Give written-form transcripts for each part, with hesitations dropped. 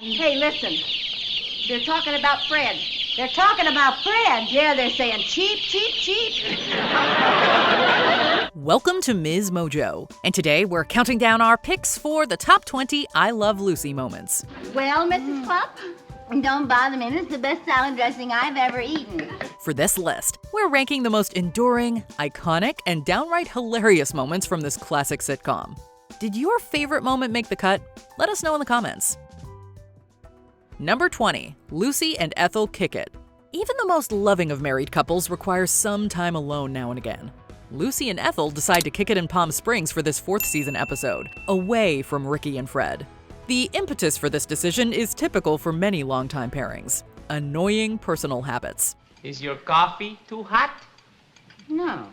Hey, listen. They're talking about Fred. They're talking about Fred? Yeah, they're saying cheap, cheap, cheap. Welcome to MsMojo, and today we're counting down our picks for the top 20 I Love Lucy moments. Well, Mrs. Clupp, don't bother me. This is the best salad dressing I've ever eaten. For this list, we're ranking the most enduring, iconic, and downright hilarious moments from this classic sitcom. Did your favorite moment make the cut? Let us know in the comments. Number 20, Lucy and Ethel kick it. Even the most loving of married couples requires some time alone now and again. Lucy and Ethel decide to kick it in Palm Springs for this fourth season episode, away from Ricky and Fred. The impetus for this decision is typical for many longtime pairings: annoying personal habits. Is your coffee too hot? No.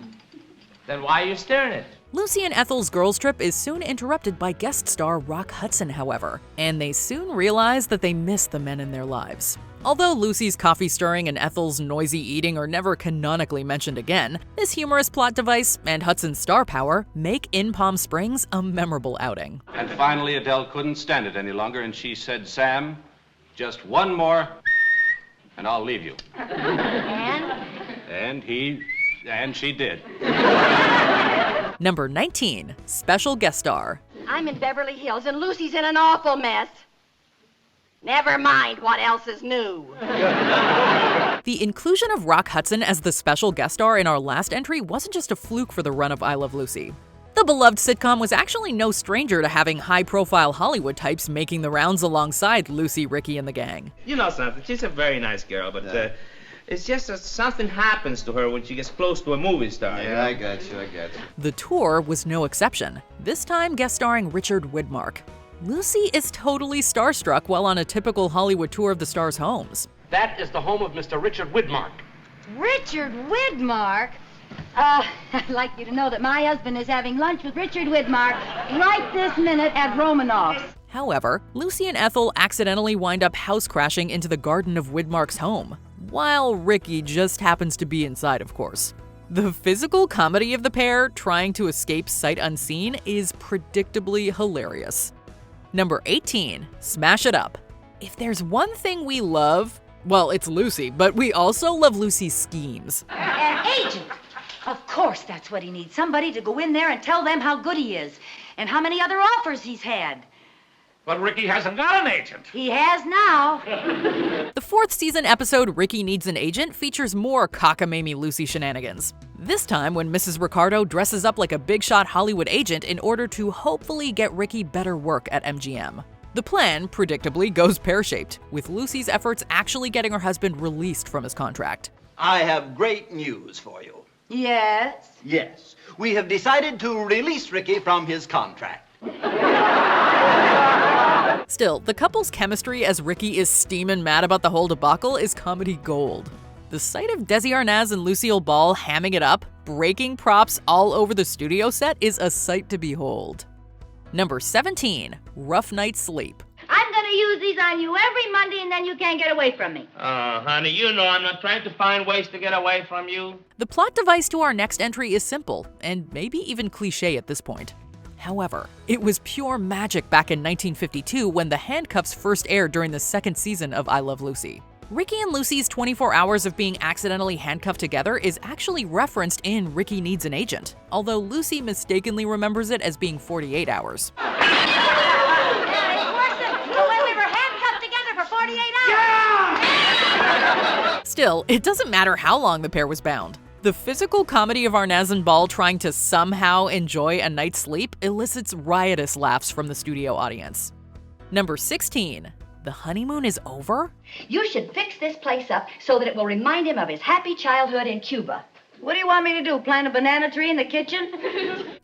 Then why are you stirring it? Lucy and Ethel's girls' trip is soon interrupted by guest star Rock Hudson, however, and they soon realize that they miss the men in their lives. Although Lucy's coffee stirring and Ethel's noisy eating are never canonically mentioned again, this humorous plot device and Hudson's star power make In Palm Springs a memorable outing. And finally, Adele couldn't stand it any longer, and she said, "Sam, just one more, and I'll leave you." And she did. Number 19, special guest star. I'm in Beverly Hills, and Lucy's in an awful mess. Never mind what else is new. The inclusion of Rock Hudson as the special guest star in our last entry wasn't just a fluke for the run of I Love Lucy. The beloved sitcom was actually no stranger to having high-profile Hollywood types making the rounds alongside Lucy, Ricky, and the gang. You know something, she's a very nice girl, but it's just that something happens to her when she gets close to a movie star. Yeah, I got you. The tour was no exception, this time guest starring Richard Widmark. Lucy is totally starstruck while on a typical Hollywood tour of the star's homes. That is the home of Mr. Richard Widmark. Richard Widmark? I'd like you to know that my husband is having lunch with Richard Widmark right this minute at Romanoff's. However, Lucy and Ethel accidentally wind up house crashing into the garden of Widmark's home, while Ricky just happens to be inside, of course. The physical comedy of the pair trying to escape sight unseen is predictably hilarious. Number 18, Smash It Up. If there's one thing we love, well, it's Lucy, but we also love Lucy's schemes. An agent! Of course that's what he needs. Somebody to go in there and tell them how good he is and how many other offers he's had. But Ricky hasn't got an agent. He has now. The fourth season episode, Ricky Needs an Agent, features more cockamamie Lucy shenanigans. This time when Mrs. Ricardo dresses up like a big-shot Hollywood agent in order to hopefully get Ricky better work at MGM. The plan, predictably, goes pear-shaped, with Lucy's efforts actually getting her husband released from his contract. I have great news for you. Yes? Yes, we have decided to release Ricky from his contract. Still, the couple's chemistry as Ricky is steamin' mad about the whole debacle is comedy gold. The sight of Desi Arnaz and Lucille Ball hamming it up, breaking props all over the studio set is a sight to behold. Number 17, Rough Night's Sleep. I'm gonna use these on you every Monday and then you can't get away from me. Oh, honey, you know I'm not trying to find ways to get away from you. The plot device to our next entry is simple, and maybe even cliche at this point. However, it was pure magic back in 1952 when the handcuffs first aired during the second season of I Love Lucy. Ricky and Lucy's 24 hours of being accidentally handcuffed together is actually referenced in Ricky Needs an Agent, although Lucy mistakenly remembers it as being 48 hours. Yeah, it's worse than when we were handcuffed together for 48 hours. Still, it doesn't matter how long the pair was bound. The physical comedy of Arnaz and Ball trying to somehow enjoy a night's sleep elicits riotous laughs from the studio audience. Number 16, The Honeymoon is Over? You should fix this place up so that it will remind him of his happy childhood in Cuba. What do you want me to do, plant a banana tree in the kitchen?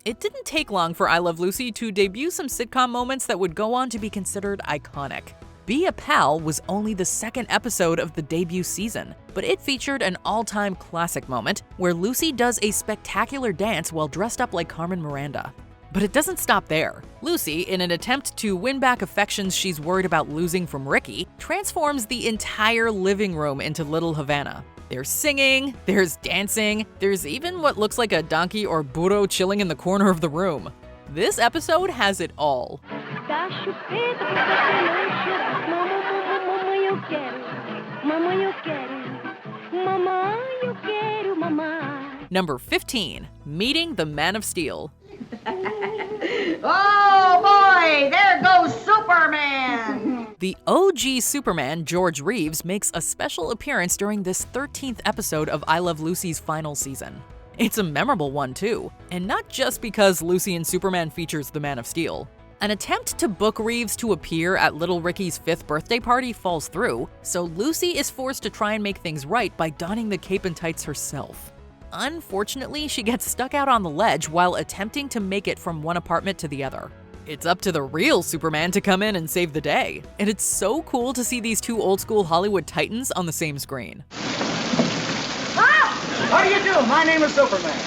It didn't take long for I Love Lucy to debut some sitcom moments that would go on to be considered iconic. Be a Pal was only the second episode of the debut season, but it featured an all-time classic moment where Lucy does a spectacular dance while dressed up like Carmen Miranda. But it doesn't stop there. Lucy, in an attempt to win back affections she's worried about losing from Ricky, transforms the entire living room into Little Havana. There's singing, there's dancing, there's even what looks like a donkey or burro chilling in the corner of the room. This episode has it all. Number 15. Meeting the Man of Steel. Oh, boy, there goes Superman! The OG Superman, George Reeves, makes a special appearance during this 13th episode of I Love Lucy's final season. It's a memorable one too, and not just because Lucy and Superman features the Man of Steel. An attempt to book Reeves to appear at little Ricky's 5th birthday party falls through, so Lucy is forced to try and make things right by donning the cape and tights herself. Unfortunately, she gets stuck out on the ledge while attempting to make it from one apartment to the other. It's up to the real Superman to come in and save the day, and it's so cool to see these two old-school Hollywood titans on the same screen. How do you do? My name is Superman.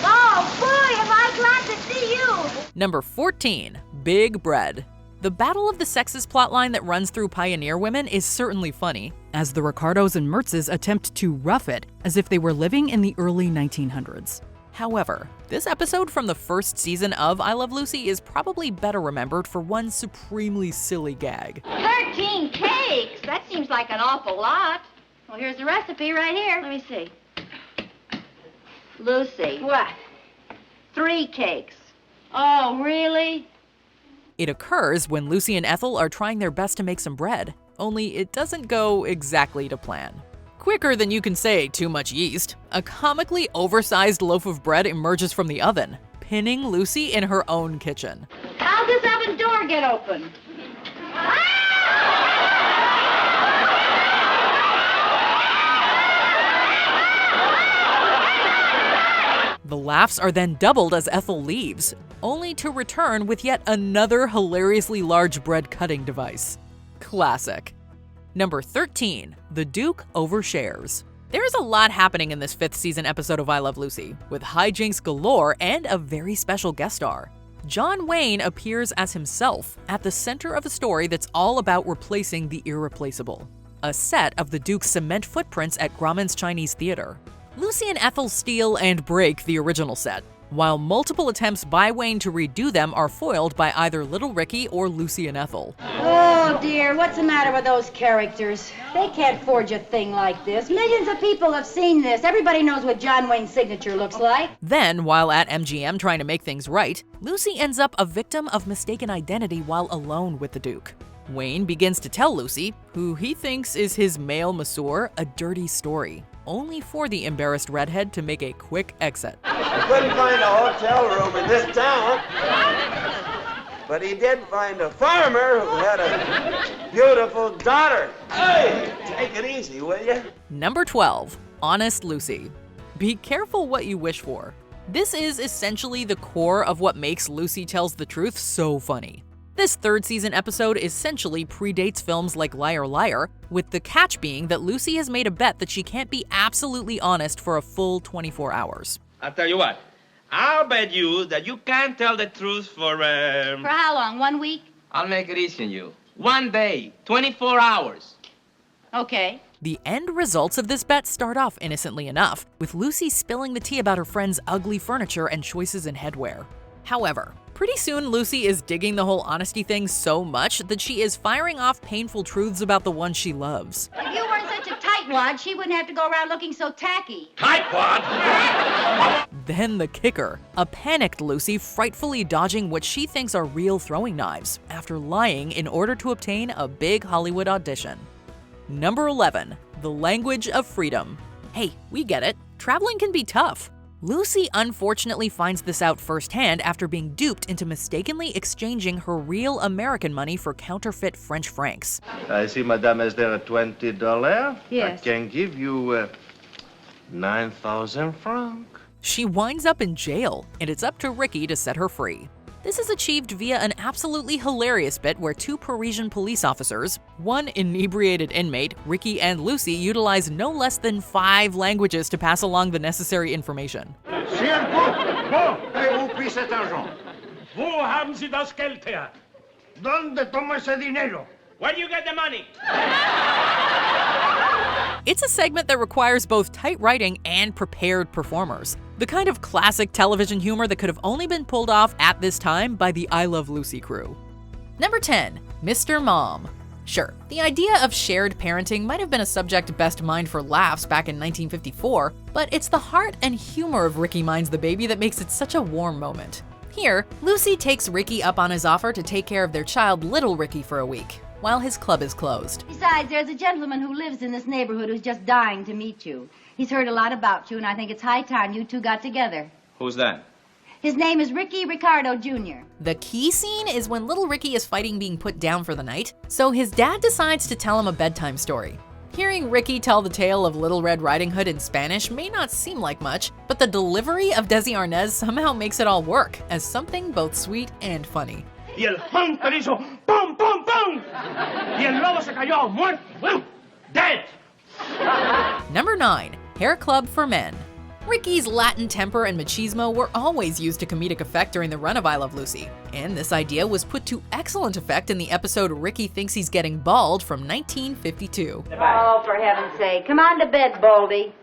Oh, boy, am I glad to see you! Number 14. Big Bread. The Battle of the Sexes plotline that runs through Pioneer Women is certainly funny, as the Ricardos and Mertzes attempt to rough it as if they were living in the early 1900s. However, this episode from the first season of I Love Lucy is probably better remembered for one supremely silly gag. 13 cakes? That seems like an awful lot. Well, here's the recipe right here. Let me see. Lucy. What? 3 cakes. Oh, really? It occurs when Lucy and Ethel are trying their best to make some bread, only it doesn't go exactly to plan. Quicker than you can say too much yeast, a comically oversized loaf of bread emerges from the oven, pinning Lucy in her own kitchen. How'd this oven door get open? The laughs are then doubled as Ethel leaves, only to return with yet another hilariously large bread cutting device. Classic. Number 13. The Duke overshares. There's a lot happening in this 5th season episode of I Love Lucy, with hijinks galore and a very special guest star. John Wayne appears as himself at the center of a story that's all about replacing the irreplaceable. A set of the Duke's cement footprints at Grauman's Chinese Theater. Lucy and Ethel steal and break the original set, while multiple attempts by Wayne to redo them are foiled by either Little Ricky or Lucy and Ethel. Oh, dear, what's the matter with those characters? They can't forge a thing like this. Millions of people have seen this. Everybody knows what John Wayne's signature looks like. Then, while at MGM trying to make things right, Lucy ends up a victim of mistaken identity while alone with the Duke. Wayne begins to tell Lucy, who he thinks is his male masseur, a dirty story, only for the embarrassed redhead to make a quick exit. I couldn't find a hotel room in this town, but he did find a farmer who had a beautiful daughter. Hey, take it easy, will you? Number 12. Honest Lucy. Be careful what you wish for. This is essentially the core of what makes Lucy Tells the Truth so funny. This 3rd season episode essentially predates films like Liar Liar, with the catch being that Lucy has made a bet that she can't be absolutely honest for a full 24 hours. I'll tell you what. I'll bet you that you can't tell the truth for For how long? 1 week? I'll make it easy on you. 1 day, 24 hours. Okay. The end results of this bet start off innocently enough, with Lucy spilling the tea about her friend's ugly furniture and choices in headwear. However, pretty soon Lucy is digging the whole honesty thing so much that she is firing off painful truths about the one she loves. If you weren't such a tightwad, she wouldn't have to go around looking so tacky. Tightwad! Then the kicker, a panicked Lucy frightfully dodging what she thinks are real throwing knives after lying in order to obtain a big Hollywood audition. Number 11. The Language of Freedom. Hey, we get it. Traveling can be tough. Lucy unfortunately finds this out firsthand after being duped into mistakenly exchanging her real American money for counterfeit French francs. I see, madame, is there a $20? Yes. I can give you 9,000 francs. She winds up in jail, and it's up to Ricky to set her free. This is achieved via an absolutely hilarious bit where 2 Parisian police officers, one inebriated inmate, Ricky and Lucy utilize no less than 5 languages to pass along the necessary information. Wo puis cet argent? Wo haben Sie das Geld her? ¿Dónde toma ese dinero? Where do you get the money? It's a segment that requires both tight writing and prepared performers. The kind of classic television humor that could have only been pulled off at this time by the I Love Lucy crew. Number 10. Mr. Mom. Sure, the idea of shared parenting might have been a subject best mined for laughs back in 1954, but it's the heart and humor of Ricky Minds the Baby that makes it such a warm moment. Here, Lucy takes Ricky up on his offer to take care of their child, little Ricky, for a week, while his club is closed. Besides, there's a gentleman who lives in this neighborhood who's just dying to meet you. He's heard a lot about you, and I think it's high time you two got together. Who's that? His name is Ricky Ricardo, Jr. The key scene is when little Ricky is fighting being put down for the night, so his dad decides to tell him a bedtime story. Hearing Ricky tell the tale of Little Red Riding Hood in Spanish may not seem like much, but the delivery of Desi Arnaz somehow makes it all work as something both sweet and funny. Y el hunter hizo ¡pum, pum, pum! Y el lobo se cayó, muerto, well, dead! Number 9. Hair Club for Men. Ricky's Latin temper and machismo were always used to comedic effect during the run of I Love Lucy, and this idea was put to excellent effect in the episode Ricky Thinks He's Getting Bald from 1952. Oh, for heaven's sake. Come on to bed, Baldy.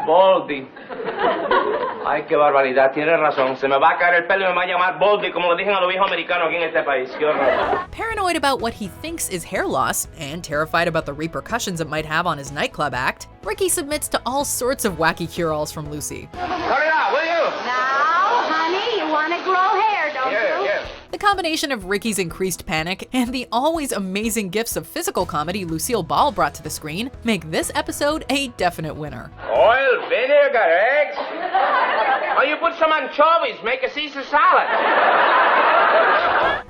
Baldy. Ay, qué barbaridad, tienes razón. Se me va a caer el pelo y me va a llamar Baldy, como lo dicen a los viejos americanos aquí en este país. Qué horror. Paranoid about what he thinks is hair loss, and terrified about the repercussions it might have on his nightclub act, Ricky submits to all sorts of wacky cure-alls from Lucy. Cut it out, will you? Now, honey, you want to grow hair, don't you? Yeah. The combination of Ricky's increased panic and the always amazing gifts of physical comedy Lucille Ball brought to the screen make this episode a definite winner. Oil, vinegar, eggs. Oh, you put some anchovies, make a Caesar salad.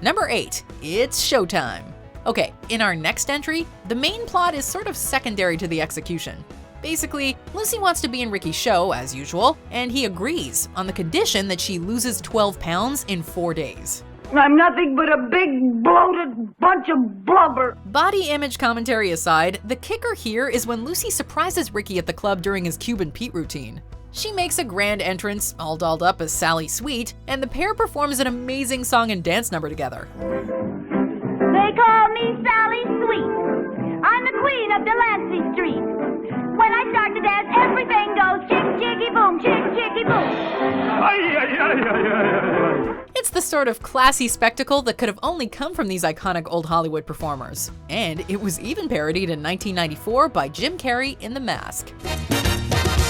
Number 8. It's showtime. Okay, in our next entry, the main plot is sort of secondary to the execution. Basically, Lucy wants to be in Ricky's show, as usual, and he agrees on the condition that she loses 12 pounds in 4 days. I'm nothing but a big, bloated bunch of blubber. Body image commentary aside, the kicker here is when Lucy surprises Ricky at the club during his Cuban Pete routine. She makes a grand entrance, all dolled up as Sally Sweet, and the pair performs an amazing song and dance number together. They call me Sally Sweet. I'm the queen of Delancey Street. When I start to dance, everything goes chick, chicky, boom, chick, chicky, boom. It's the sort of classy spectacle that could have only come from these iconic old Hollywood performers. And it was even parodied in 1994 by Jim Carrey in The Mask.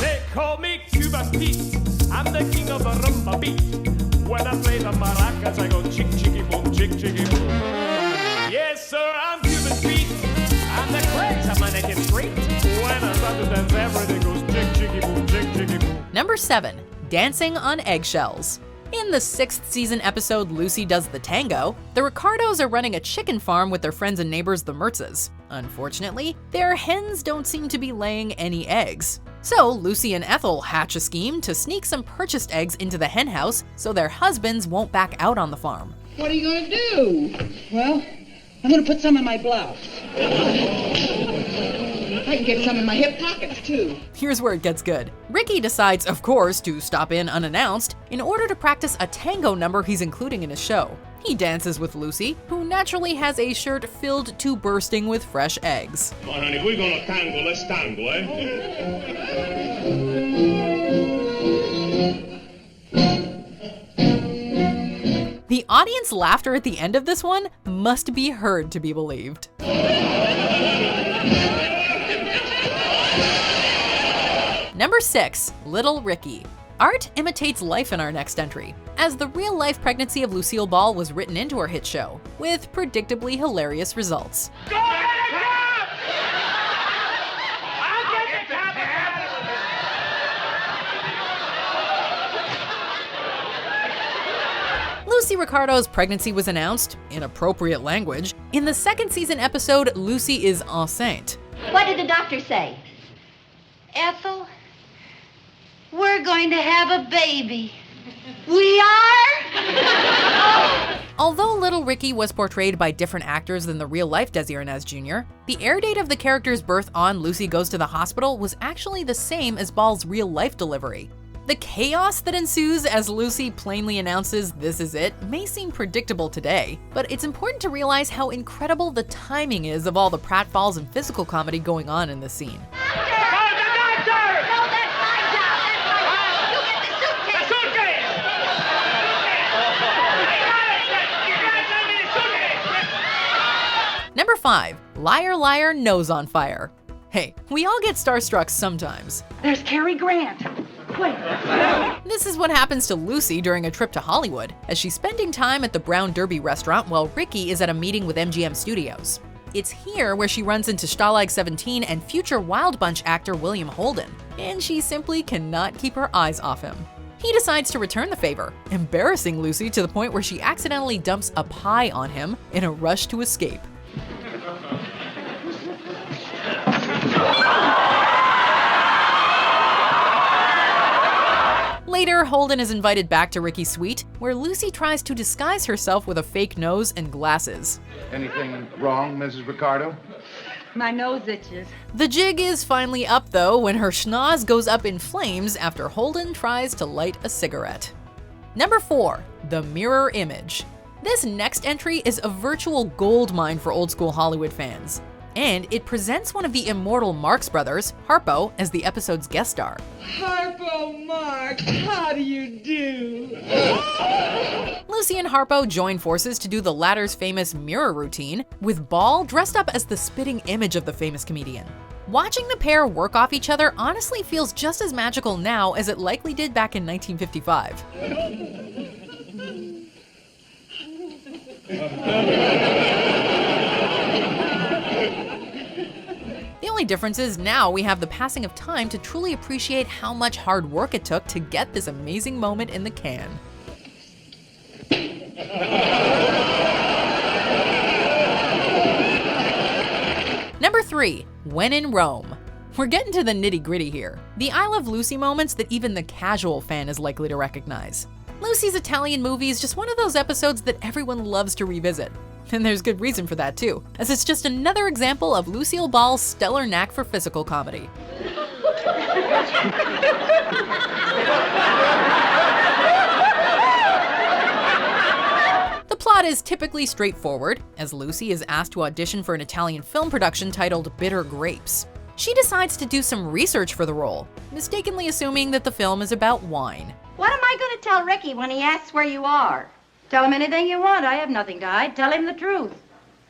They call me Cuban Pete. I'm the king of the rumba beat. When I play the maracas, I go chick, chicky, boom, chick, chicky, boom. Yes, sir, I'm Cuban Pete. I'm the craze of my naked street. When I start to dance, everything goes chick, chicky, boom, chick, chicky, boom. Number 7. Dancing on Eggshells. In the 6th season episode Lucy Does the Tango, the Ricardos are running a chicken farm with their friends and neighbors the Mertzes. Unfortunately, their hens don't seem to be laying any eggs. So Lucy and Ethel hatch a scheme to sneak some purchased eggs into the hen house so their husbands won't back out on the farm. What are you going to do? Well, I'm going to put some in my blouse. I can get some in my hip pockets, too. Here's where it gets good. Ricky decides, of course, to stop in unannounced in order to practice a tango number he's including in his show. He dances with Lucy, who naturally has a shirt filled to bursting with fresh eggs. Come on, honey, if we're going to tango, let's tango, eh? The audience laughter at the end of this one must be heard to be believed. Number 6. Little Ricky. Art imitates life in our next entry, as the real-life pregnancy of Lucille Ball was written into her hit show, with predictably hilarious results. Go get a cab! I'll get the cab! Lucy Ricardo's pregnancy was announced, in appropriate language, in the 2nd season episode Lucy is Enceinte. What did the doctor say? Ethel, we're going to have a baby. We are? Although Little Ricky was portrayed by different actors than the real-life Desi Arnaz Jr., the air date of the character's birth on Lucy Goes to the Hospital was actually the same as Ball's real-life delivery. The chaos that ensues as Lucy plainly announces this is it may seem predictable today, but it's important to realize how incredible the timing is of all the pratfalls and physical comedy going on in this scene. 5. Liar, liar, nose on fire. Hey, we all get starstruck sometimes. There's Cary Grant. Wait. This is what happens to Lucy during a trip to Hollywood, as she's spending time at the Brown Derby restaurant while Ricky is at a meeting with MGM Studios. It's here where she runs into Stalag 17 and future Wild Bunch actor William Holden, and she simply cannot keep her eyes off him. He decides to return the favor, embarrassing Lucy to the point where she accidentally dumps a pie on him in a rush to escape. Later, Holden is invited back to Ricky's suite, where Lucy tries to disguise herself with a fake nose and glasses. Anything wrong, Mrs. Ricardo? My nose itches. The jig is finally up, though, when her schnoz goes up in flames after Holden tries to light a cigarette. Number 4. The Mirror Image. This next entry is a virtual goldmine for old-school Hollywood fans. And it presents one of the immortal Marx brothers, Harpo, as the episode's guest star. Harpo Mark, how do you do? Lucy and Harpo join forces to do the latter's famous mirror routine, with Ball dressed up as the spitting image of the famous comedian. Watching the pair work off each other honestly feels just as magical now as it likely did back in 1955. The only difference is now we have the passing of time to truly appreciate how much hard work it took to get this amazing moment in the can. Number 3. When in Rome. We're getting to the nitty-gritty here. The I Love Lucy moments that even the casual fan is likely to recognize. Lucy's Italian movie is just one of those episodes that everyone loves to revisit. And there's good reason for that too, as it's just another example of Lucille Ball's stellar knack for physical comedy. The plot is typically straightforward, as Lucy is asked to audition for an Italian film production titled Bitter Grapes. She decides to do some research for the role, mistakenly assuming that the film is about wine. What am I going to tell Ricky when he asks where you are? Tell him anything you want. I have nothing to hide. Tell him the truth.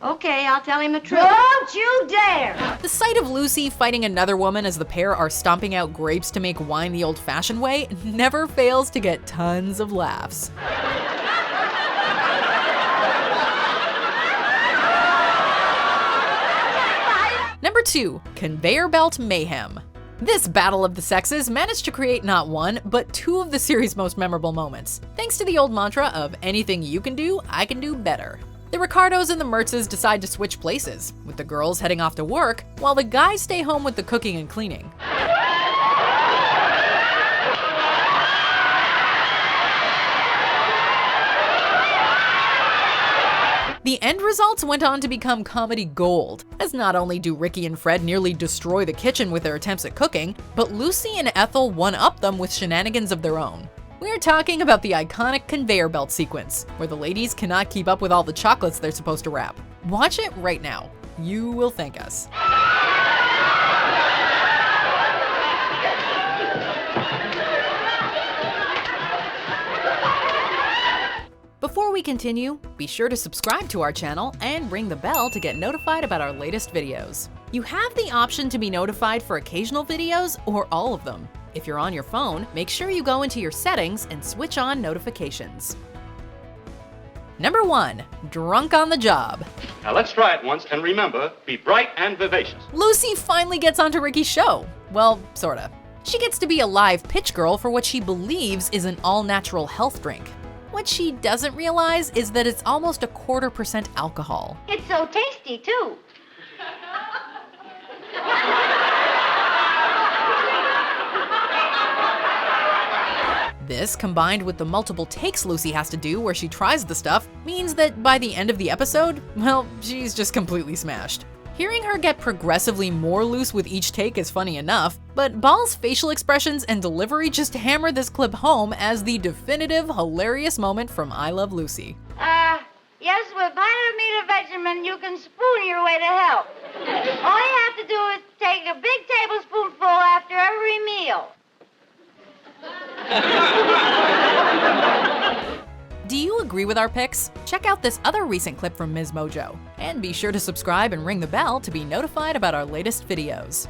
Okay, I'll tell him the truth. Don't you dare! The sight of Lucy fighting another woman as the pair are stomping out grapes to make wine the old-fashioned way never fails to get tons of laughs. Number 2. Conveyor Belt Mayhem. This battle of the sexes managed to create not one, but 2 of the series' most memorable moments, thanks to the old mantra of anything you can do, I can do better. The Ricardos and the Mertzes decide to switch places, with the girls heading off to work, while the guys stay home with the cooking and cleaning. The end results went on to become comedy gold, as not only do Ricky and Fred nearly destroy the kitchen with their attempts at cooking, but Lucy and Ethel one-up them with shenanigans of their own. We're talking about the iconic conveyor belt sequence, where the ladies cannot keep up with all the chocolates they're supposed to wrap. Watch it right now. You will thank us. Before we continue, be sure to subscribe to our channel and ring the bell to get notified about our latest videos. You have the option to be notified for occasional videos or all of them. If you're on your phone, make sure you go into your settings and switch on notifications. Number 1. Drunk on the Job. Now let's try it once, and remember, be bright and vivacious. Lucy finally gets onto Ricky's show. Well, sorta. She gets to be a live pitch girl for what she believes is an all-natural health drink. What she doesn't realize is that it's almost 0.25% alcohol. It's so tasty, too. This, combined with the multiple takes Lucy has to do where she tries the stuff, means that by the end of the episode, well, she's just completely smashed. Hearing her get progressively more loose with each take is funny enough, but Ball's facial expressions and delivery just hammer this clip home as the definitive hilarious moment from I Love Lucy. Yes, with vitamin Benjamin, you can spoon your way to health. All you have to do is take a big tablespoonful after every meal. Do you agree with our picks? Check out this other recent clip from MsMojo. And be sure to subscribe and ring the bell to be notified about our latest videos.